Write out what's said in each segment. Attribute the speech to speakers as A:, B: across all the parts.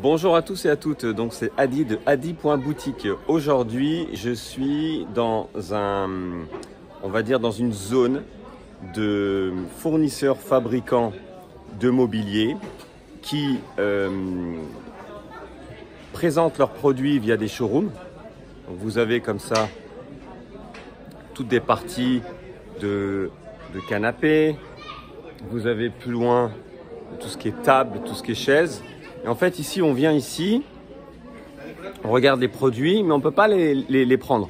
A: Bonjour à tous et à toutes, donc c'est Adi de Adi.boutique. Aujourd'hui, je suis dans dans une zone de fournisseurs fabricants de mobilier qui présentent leurs produits via des showrooms. Donc vous avez comme ça toutes des parties de canapés, vous avez plus loin tout ce qui est table, tout ce qui est chaise. Et en fait, ici, on vient ici, on regarde les produits, mais on ne peut pas les prendre.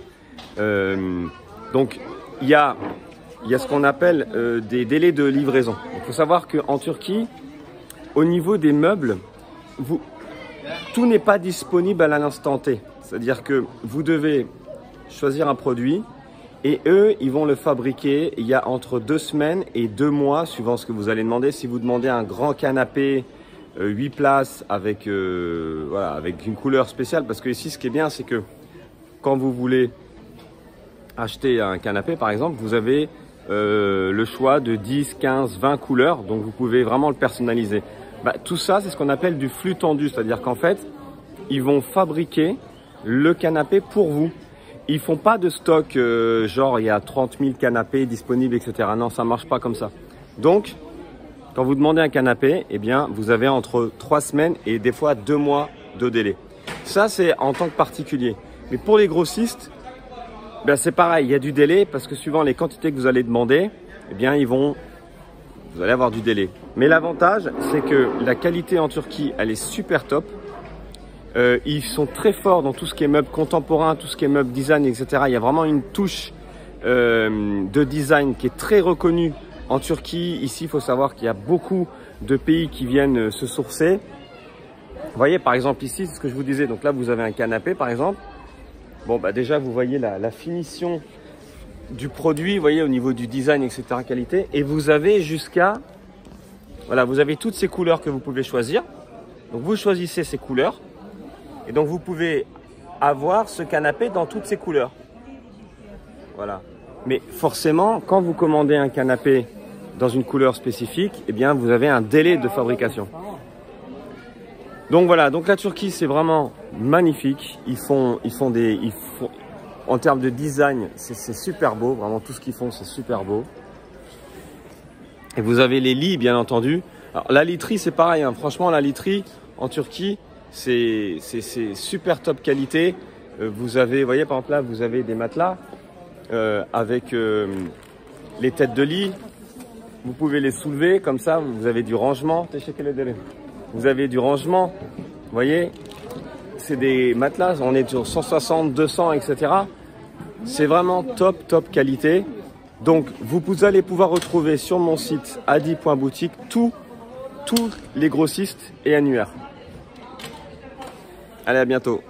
A: Donc, il y a ce qu'on appelle des délais de livraison. Il faut savoir qu'en Turquie, au niveau des meubles, tout n'est pas disponible à l'instant T. C'est-à-dire que vous devez choisir un produit et eux, ils vont le fabriquer. Il y a entre 2 semaines et 2 mois, suivant ce que vous allez demander. Si vous demandez un grand canapé, 8 places avec une couleur spéciale, parce que ici ce qui est bien c'est que quand vous voulez acheter un canapé par exemple, vous avez le choix de 10, 15, 20 couleurs, donc vous pouvez vraiment le personnaliser. Tout ça c'est ce qu'on appelle du flux tendu, c'est-à-dire qu'en fait ils vont fabriquer le canapé pour vous. Ils font pas de stock genre il y a 30 000 canapés disponibles, etc. Non, ça marche pas comme ça. Donc quand vous demandez un canapé, eh bien, vous avez entre 3 semaines et des fois 2 mois de délai. Ça, c'est en tant que particulier. Mais pour les grossistes, c'est pareil, il y a du délai parce que suivant les quantités que vous allez demander, eh bien, vous allez avoir du délai. Mais l'avantage, c'est que la qualité en Turquie, elle est super top. Ils sont très forts dans tout ce qui est meubles contemporains, tout ce qui est meubles design, etc. Il y a vraiment une touche de design qui est très reconnue. En Turquie, ici, il faut savoir qu'il y a beaucoup de pays qui viennent se sourcer. Vous voyez, par exemple, ici, c'est ce que je vous disais. Donc là, vous avez un canapé, par exemple. Bon, déjà, vous voyez la finition du produit, vous voyez, au niveau du design, etc., qualité. Et vous avez vous avez toutes ces couleurs que vous pouvez choisir. Donc, vous choisissez ces couleurs. Et donc, vous pouvez avoir ce canapé dans toutes ces couleurs. Voilà. Mais forcément, quand vous commandez un canapé dans une couleur spécifique, eh bien, vous avez un délai de fabrication. Donc voilà, donc la Turquie, c'est vraiment magnifique. En termes de design, c'est super beau. Vraiment, tout ce qu'ils font, c'est super beau. Et vous avez les lits, bien entendu. Alors, la literie, c'est pareil. Hein. Franchement, la literie en Turquie, c'est super top qualité. Vous voyez, par exemple, là, vous avez des matelas avec les têtes de lit. Vous pouvez les soulever comme ça, vous avez du rangement. Vous avez du rangement, vous voyez, c'est des matelas, on est sur 160, 200, etc. C'est vraiment top qualité. Donc, vous allez pouvoir retrouver sur mon site adi.boutique tous les grossistes et annuaires. Allez, à bientôt.